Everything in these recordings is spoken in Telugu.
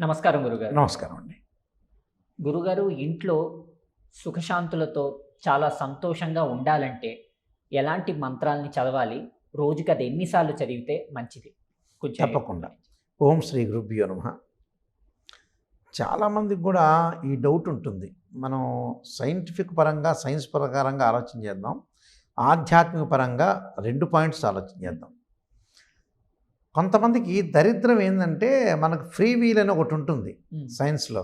నమస్కారం గురుగారు. నమస్కారం అండి. గురుగారు, ఇంట్లో సుఖశాంతులతో చాలా సంతోషంగా ఉండాలంటే ఎలాంటి మంత్రాల్ని చదవాలి? రోజుకి అది ఎన్ని సార్లు చదివితే మంచిది? కొంచెం తప్పకుండా. ఓం శ్రీ గురుభ్యో నమః. చాలామందికి కూడా ఈ డౌట్ ఉంటుంది. మనం సైంటిఫిక్ పరంగా, సైన్స్ ప్రకారంగా ఆలోచన చేద్దాం. ఆధ్యాత్మిక పరంగా 2 పాయింట్స్ ఆలోచన చేద్దాం. కొంతమందికి దరిద్రం ఏంటంటే, మనకు ఫ్రీ వీల్ అని ఒకటి ఉంటుంది సైన్స్లో.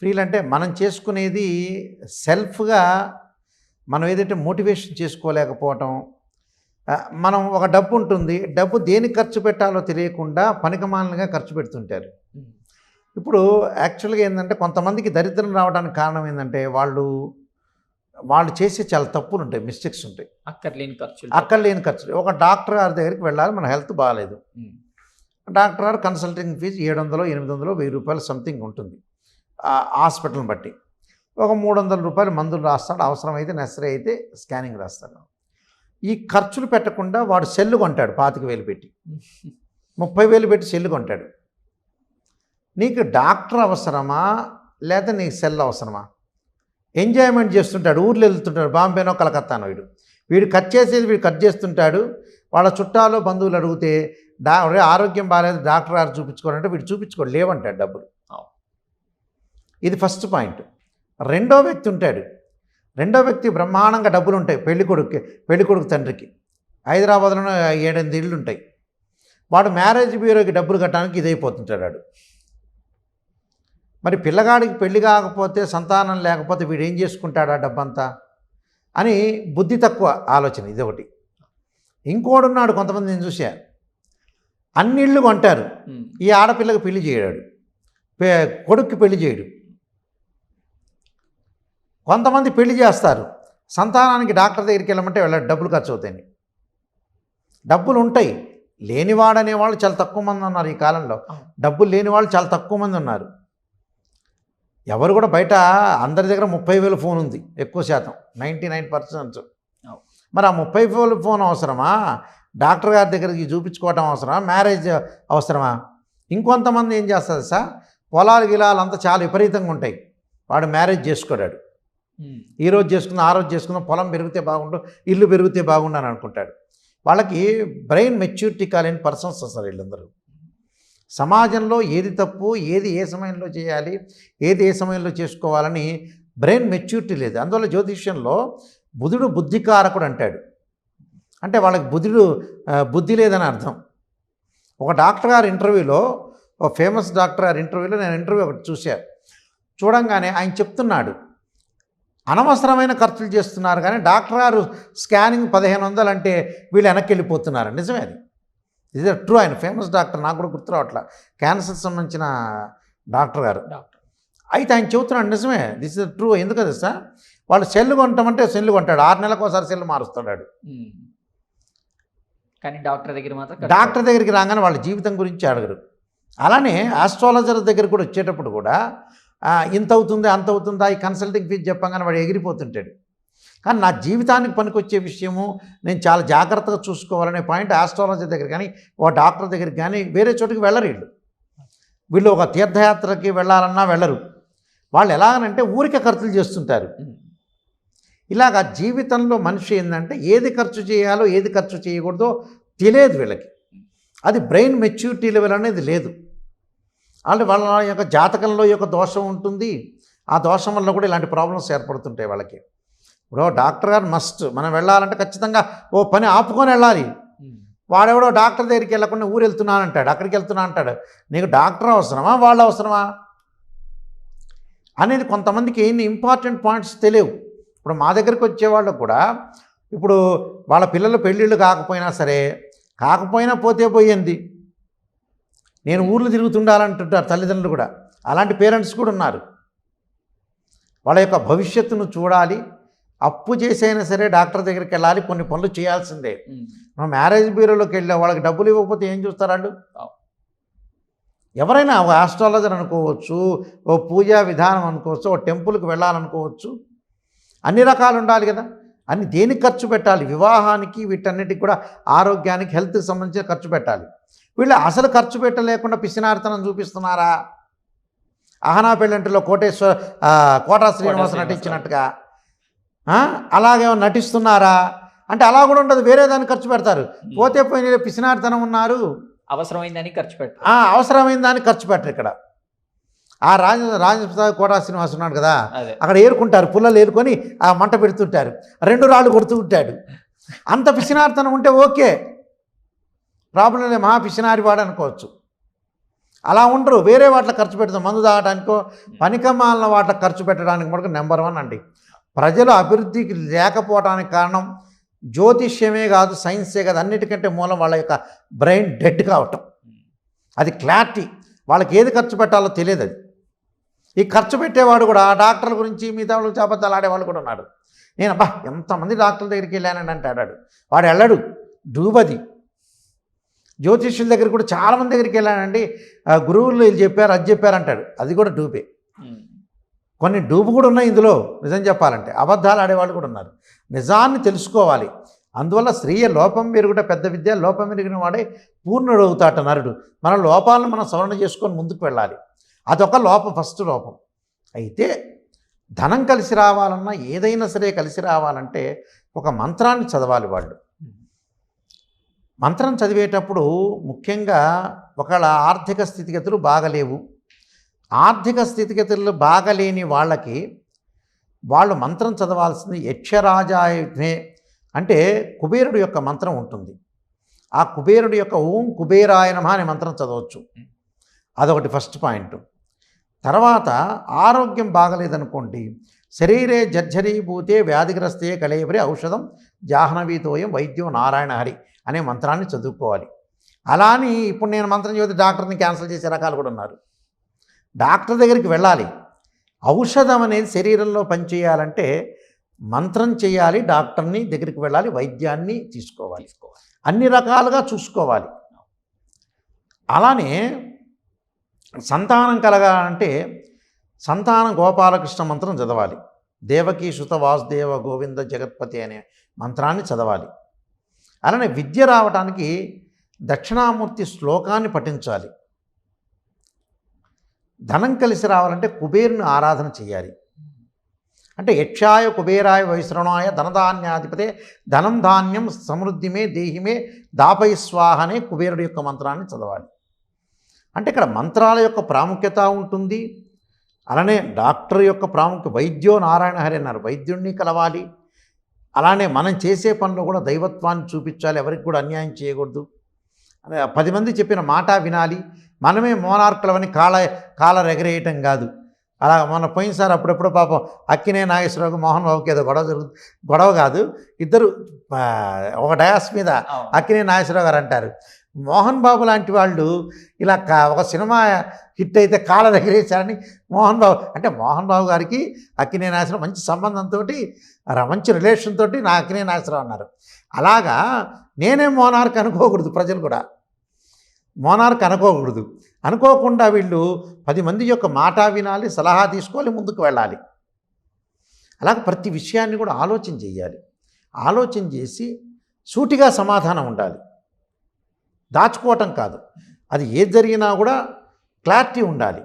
ఫ్రీల్ అంటే మనం చేసుకునేది సెల్ఫ్గా మనం ఏదైతే మోటివేషన్ చేసుకోలేకపోవటం. మనం ఒక డబ్బు ఉంటుంది, డబ్బు దేనికి ఖర్చు పెట్టాలో తెలియకుండా పనికిమాలినగా ఖర్చు పెడుతుంటారు. ఇప్పుడు యాక్చువల్గా ఏంటంటే, కొంతమందికి దరిద్రం రావడానికి కారణం ఏంటంటే, వాళ్ళు చేసే చాలా తప్పులు ఉంటాయి, మిస్టేక్స్ ఉంటాయి, అక్కర్లేని ఖర్చులు. ఒక డాక్టర్ గారి దగ్గరికి వెళ్ళాలి, మన హెల్త్ బాగాలేదు. డాక్టర్ గారు కన్సల్టింగ్ ఫీజు 700, 800, 1000 రూపాయలు సంథింగ్ ఉంటుంది హాస్పిటల్ని బట్టి. ఒక 300 రూపాయలు మందులు రాస్తాడు, అవసరమైతే నెసరీ అయితే స్కానింగ్ రాస్తాడు. ఈ ఖర్చులు పెట్టకుండా వాడు సెల్లు కొంటాడు, 25,000 పెట్టి, 30,000 పెట్టి సెల్లు కొంటాడు. నీకు డాక్టర్ అవసరమా లేదా నీకు సెల్ అవసరమా? ఎంజాయ్మెంట్ చేస్తుంటాడు, ఊర్లో వెళ్తుంటాడు, బాంబేనో కలకత్తానో. వీడు కట్ చేసేది వీడు కట్ చేస్తుంటాడు. వాళ్ళ చుట్టాలు బంధువులు అడిగితే ఆరోగ్యం బాగాలేదు, డాక్టర్ గారు చూపించుకోవాలంటే వీడు చూపించుకోడు, లేవంటాడు డబ్బులు. ఇది ఫస్ట్ పాయింట్. రెండో వ్యక్తి ఉంటాడు. రెండో వ్యక్తి బ్రహ్మాండంగా డబ్బులు ఉంటాయి. పెళ్ళికొడుకు తండ్రికి హైదరాబాద్లో 7-8 ఇళ్ళు ఉంటాయి. వాడు మ్యారేజ్ బ్యూరోకి డబ్బులు కట్టడానికి ఇదైపోతుంటాడు వాడు. మరి పిల్లగాడికి పెళ్లి కాకపోతే, సంతానం లేకపోతే వీడు ఏం చేసుకుంటాడు ఆ డబ్బంతా అని బుద్ధి తక్కువ ఆలోచన ఇది ఒకటి. ఇంకోడున్నాడు, కొంతమంది నేను చూసా, అన్ని ఇళ్ళు కొంటారు, ఈ ఆడపిల్లకి పెళ్లి చేయడాడు, కొడుక్కి పెళ్లి చేయడు. కొంతమంది పెళ్లి చేస్తారు, సంతానానికి డాక్టర్ దగ్గరికి వెళ్ళమంటే వెళ్ళాడు, డబ్బులు ఖర్చు అవుతాయి. డబ్బులు ఉంటాయి, లేనివాడు అనేవాళ్ళు చాలా తక్కువ మంది ఉన్నారు ఈ కాలంలో. డబ్బులు లేని వాళ్ళు చాలా తక్కువ మంది ఉన్నారు. ఎవరు కూడా బయట అందరి దగ్గర 30,000 ఫోన్ ఉంది, ఎక్కువ శాతం 99%. మరి ఆ 30,000 ఫోన్ అవసరమా? డాక్టర్ గారి దగ్గరికి చూపించుకోవటం అవసరమా? మ్యారేజ్ అవసరమా? ఇంకొంతమంది ఏం చేస్తారు సార్, పొలాలు గిలాలు అంతా చాలా విపరీతంగా ఉంటాయి, వాడు మ్యారేజ్ చేసుకోడాడు. ఈరోజు చేసుకున్న ఆ రోజు చేసుకున్న, పొలం పెరిగితే బాగుండు, ఇల్లు పెరిగితే బాగుండు అని అనుకుంటాడు. వాళ్ళకి బ్రెయిన్ మెచ్యూరిటీ కాలేని పర్సన్స్ అసలు వీళ్ళందరూ. సమాజంలో ఏది తప్పు, ఏది ఏ సమయంలో చేయాలి, ఏది ఏ సమయంలో చేసుకోవాలని బ్రెయిన్ మెచ్యూరిటీ లేదు. అందువల్ల జ్యోతిష్యంలో బుధుడు బుద్ధికారకుడు అంటాడు. అంటే వాళ్ళకి బుద్ధి లేదని అర్థం. ఒక డాక్టర్ గారి ఇంటర్వ్యూలో, ఒక ఫేమస్ డాక్టర్ గారి ఇంటర్వ్యూలో నేను ఇంటర్వ్యూ ఒకటి చూశాను. చూడంగానే ఆయన చెప్తున్నాడు, అనవసరమైన ఖర్చులు చేస్తున్నారు, కానీ డాక్టర్ గారు స్కానింగ్ 1,500 అంటే వీళ్ళు వెనక్కి వెళ్ళిపోతున్నారు. నిజమే అది, ఇది ట్రూ. ఆయన ఫేమస్ డాక్టర్, నాకు కూడా గుర్తు రావట్లా, క్యాన్సర్ సంబంధించిన డాక్టర్ గారు. అయితే ఆయన చెబుతున్నాడు, నిజమే, దిస్ ఇస్ ట్రూ. ఎందుకది సార్, వాళ్ళు సెల్లు కొంటామంటే సెల్లు కొంటాడు, 6 నెలలకు ఒకసారి సెల్లు మారుస్తాడు. కానీ డాక్టర్ దగ్గరికి రాగానే వాళ్ళ జీవితం గురించి అడగరు. అలానే ఆస్ట్రాలజర్ దగ్గర కూడా వచ్చేటప్పుడు కూడా ఇంత అవుతుంది అంత అవుతుందా, ఈ కన్సల్టింగ్ ఫీజు చెప్పగానే వాడు ఎగిరిపోతుంటాడు. కానీ నా జీవితానికి పనికొచ్చే విషయము నేను చాలా జాగ్రత్తగా చూసుకోవాలనే పాయింట్ ఆస్ట్రాలజర్ దగ్గర కానీ, ఓ డాక్టర్ దగ్గరికి కానీ వేరే చోటుకి వెళ్ళరు. వీళ్ళు ఒక తీర్థయాత్రకి వెళ్ళాలన్నా వెళ్ళరు. వాళ్ళు ఎలాగనంటే ఊరికే ఖర్చులు చేస్తుంటారు. ఇలాగా జీవితంలో మనిషి ఏంటంటే, ఏది ఖర్చు చేయాలో ఏది ఖర్చు చేయకూడదో తెలియదు వీళ్ళకి. అది బ్రెయిన్ మెచ్యూరిటీ లెవెల్ అనేది లేదు. అంటే వాళ్ళ యొక్క జాతకంలో యొక్క దోషం ఉంటుంది. ఆ దోషం వల్ల కూడా ఇలాంటి ప్రాబ్లమ్స్ ఏర్పడుతుంటాయి వాళ్ళకి. ఇప్పుడు డాక్టర్ గారు మస్ట్, మనం వెళ్ళాలంటే ఖచ్చితంగా ఓ పని ఆపుకొని వెళ్ళాలి. వాడెవడో డాక్టర్ దగ్గరికి వెళ్ళకుండా ఊరు వెళ్తున్నాను అంటాడు, అక్కడికి వెళ్తున్నా అంటాడు. నీకు డాక్టర్ అవసరమా, వాళ్ళు అవసరమా అనేది కొంతమందికి ఎన్ని ఇంపార్టెంట్ పాయింట్స్ తెలియవు. ఇప్పుడు మా దగ్గరికి వచ్చేవాళ్ళు కూడా, ఇప్పుడు వాళ్ళ పిల్లలు పెళ్ళిళ్ళు కాకపోయినా పోతే పోయింది, నేను ఊర్లు తిరుగుతుండాలంటుంటారు తల్లిదండ్రులు కూడా. అలాంటి పేరెంట్స్ కూడా ఉన్నారు. వాళ్ళ యొక్క భవిష్యత్తును చూడాలి, అప్పు చేసైనా సరే డాక్టర్ దగ్గరికి వెళ్ళాలి, కొన్ని పనులు చేయాల్సిందే. మనం మ్యారేజ్ బ్యూరోలోకి వెళ్ళే వాళ్ళకి డబ్బులు ఇవ్వకపోతే ఏం చూస్తారు వాళ్ళు? ఎవరైనా ఒక ఆస్ట్రాలజర్ అనుకోవచ్చు, ఓ పూజా విధానం అనుకోవచ్చు, ఓ టెంపుల్కి వెళ్ళాలనుకోవచ్చు, అన్ని రకాలు ఉండాలి కదా. అన్ని దేనికి ఖర్చు పెట్టాలి? వివాహానికి, వీటన్నిటికి కూడా, ఆరోగ్యానికి, హెల్త్కి సంబంధించిన ఖర్చు పెట్టాలి. వీళ్ళు అసలు ఖర్చు పెట్టలేకుండా పిసినారితనం చూపిస్తున్నారా? అహనా పెళ్ళంటిలో కోటా శ్రీనివాస్ నటించినట్టుగా అలాగే నటిస్తున్నారా అంటే అలా కూడా ఉండదు, వేరే దాన్ని ఖర్చు పెడతారు. పోతే పోయిన పిసినారితనం ఉన్నారు, అవసరమైందని ఖర్చు పెట్టారు. అవసరమైన దాన్ని ఖర్చు పెట్టరు. ఇక్కడ ఆ రాజప్రసాద్ కోటా శ్రీనివాస్ ఉన్నాడు కదా, అదే అక్కడ ఏరుకుంటారు, పుల్లలు ఏరుకొని ఆ మంట పెడుతుంటారు, 2 రాళ్ళు కొడుతూ ఉంటాడు. అంత పిసినారితనం ఉంటే ఓకే, ప్రాబ్లం లేదు, మహా పిసినారి వాడు అనుకోవచ్చు. అలా ఉండరు, వేరే వాటిలో ఖర్చు పెడతాం, మందు తాగడానికో పనికమాలిన వాటిలో ఖర్చు పెట్టడానికి మటుకు నెంబర్ 1 అండి. ప్రజలు అభివృద్ధికి లేకపోవడానికి కారణం జ్యోతిష్యమే కాదు, సైన్సే కాదు, అన్నిటికంటే మూలం వాళ్ళ యొక్క బ్రెయిన్ డెడ్ కావటం. అది క్లారిటీ, వాళ్ళకి ఏది ఖర్చు పెట్టాలో తెలియదు. అది ఈ ఖర్చు పెట్టేవాడు కూడా డాక్టర్ల గురించి మిగతా వాళ్ళు చేపత్తాలు ఆడేవాళ్ళు కూడా ఉన్నాడు. నేను ఎంతమంది డాక్టర్ల దగ్గరికి వెళ్ళానండి అంటాడు వాడు, వెళ్ళడు, డూబది. జ్యోతిష్యుల దగ్గర కూడా చాలామంది దగ్గరికి వెళ్ళానండి, గురువులు వీళ్ళు చెప్పారు, అది చెప్పారు అంటాడు, అది కూడా డూబే. కొన్ని డూబు కూడా ఉన్నాయి ఇందులో, నిజం చెప్పాలంటే అబద్ధాలు ఆడేవాళ్ళు కూడా ఉన్నారు. నిజాన్ని తెలుసుకోవాలి. అందువల్ల స్త్రీయ లోపం మెరుగుట పెద్ద విద్య, లోపం మెరిగిన వాడే పూర్ణుడు అవుతాట నరుడు. మన లోపాలను మనం సవరణ చేసుకొని ముందుకు వెళ్ళాలి. అదొక లోపం, ఫస్ట్ లోపం. అయితే ధనం కలిసి రావాలన్నా, ఏదైనా సరే కలిసి రావాలంటే ఒక మంత్రాన్ని చదవాలి వాళ్ళు. మంత్రం చదివేటప్పుడు ముఖ్యంగా ఒకళ్ళ ఆర్థిక స్థితిగతులు బాగలేవు, ఆర్థిక స్థితిగతులు బాగలేని వాళ్ళకి వాళ్ళు మంత్రం చదవాల్సింది యక్షరాజాయమే అంటే కుబేరుడు యొక్క మంత్రం ఉంటుంది. ఆ కుబేరుడు యొక్క ఓం కుబేరాయ నమః అనే మంత్రం చదవచ్చు. అదొకటి ఫస్ట్ పాయింట్. తర్వాత ఆరోగ్యం బాగలేదనుకోండి, శరీరే జర్జరీభూతే వ్యాధిగ్రస్తే కళేబరి ఔషధం జాహ్నవీతోయం వైద్యం నారాయణ హరి అనే మంత్రాన్ని చదువుకోవాలి. అలా అని ఇప్పుడు నేను మంత్రం చదివితే డాక్టర్ని క్యాన్సిల్ చేసే రకాలు కూడా ఉన్నారు. డాక్టర్ దగ్గరికి వెళ్ళాలి. ఔషధం అనేది శరీరంలో పనిచేయాలంటే మంత్రం చేయాలి, డాక్టర్ని దగ్గరికి వెళ్ళాలి, వైద్యాన్ని తీసుకోవాలి, అన్ని రకాలుగా చూసుకోవాలి. అలానే సంతానం కలగాలంటే సంతాన గోపాలకృష్ణ మంత్రం చదవాలి. దేవకీ సుత వాసుదేవ గోవింద జగత్పతి అనే మంత్రాన్ని చదవాలి. అలానే విద్య రావడానికి దక్షిణామూర్తి శ్లోకాన్ని పఠించాలి. ధనం కలిసి రావాలంటే కుబేరుని ఆరాధన చేయాలి. అంటే యక్షాయ కుబేరాయ వైశ్రవణాయ ధనధాన్యాధిపతే ధనం ధాన్యం సమృద్ధిమే దేహిమే దాపై స్వాహ అనే కుబేరుడు యొక్క మంత్రాన్ని చదవాలి. అంటే ఇక్కడ మంత్రాల యొక్క ప్రాముఖ్యత ఉంటుంది. అలానే డాక్టర్ యొక్క ప్రాముఖ్యత, వైద్యో నారాయణ హరి అన్నారు, వైద్యుడిని కలవాలి. అలానే మనం చేసే పనిలో కూడా దైవత్వాన్ని చూపించాలి, ఎవరికి కూడా అన్యాయం చేయకూడదు. 10 మంది చెప్పిన మాట వినాలి. మనమే మోనార్కులవని కాలర్ ఎగరేయటం కాదు. అలా మన పోయినసారి అప్పుడెప్పుడు పాపం అక్కినే నాగేశ్వరరావు మోహన్ బాబుకి ఏదో గొడవ కాదు, ఇద్దరు ఒక డయాస్ మీద అక్కినే నాగేశ్వరరావు గారు అంటారు, మోహన్ బాబు లాంటి వాళ్ళు ఇలా ఒక సినిమా హిట్ అయితే కాలర్ ఎగరేశారని మోహన్ బాబు గారికి అక్కినే నాగేశ్వరరావు మంచి సంబంధంతో, మంచి రిలేషన్ తోటి నా అక్కినే నాగేశ్వరరావు అన్నారు. అలాగా నేనే మోనార్క్ అనుకోకూడదు, ప్రజలు కూడా మోనార్క్ అనుకోకూడదు. అనుకోకుండా వీళ్ళు 10 మంది యొక్క మాట వినాలి, సలహా తీసుకోవాలి, ముందుకు వెళ్ళాలి. అలాగే ప్రతి విషయాన్ని కూడా ఆలోచన చేయాలి. ఆలోచన చేసి సూటిగా సమాధానం ఉండాలి, దాచుకోవటం కాదు. అది ఏది జరిగినా కూడా క్లారిటీ ఉండాలి.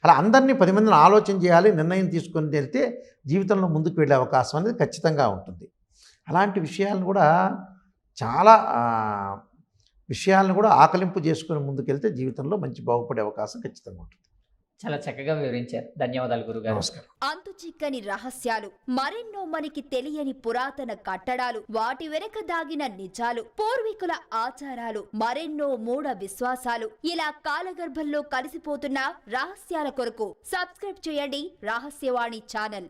అలా అందరినీ 10 మందిని ఆలోచన చేయాలి, నిర్ణయం తీసుకొని వెళ్తే జీవితంలో ముందుకు వెళ్ళే అవకాశం అనేది ఖచ్చితంగా ఉంటుంది. అలాంటి విషయాలను కూడా చాలా విషయాలను కూడా ఆకలింపు చేసుకుని ముందుకెళ్తే జీవితంలో మంచి బాగుపడే అవకాశం ఖచ్చితంగా ఉంటుంది. చాలా చక్కగా వివరించారు. ధన్యవాదాలు గురుగారు. నమస్కారం. అంతు చిక్కని రహస్యాలు, మరెన్నో మనకి తెలియని పురాతన కట్టడాలు, వాటి వెనక దాగిన నిజాలు, పూర్వీకుల ఆచారాలు, మరెన్నో మూఢ విశ్వాసాలు, ఇలా కాలగర్భంలో కలిసిపోతున్న రహస్యాల కొరకు సబ్స్క్రైబ్ చేయండి రహస్యవాణి ఛానల్.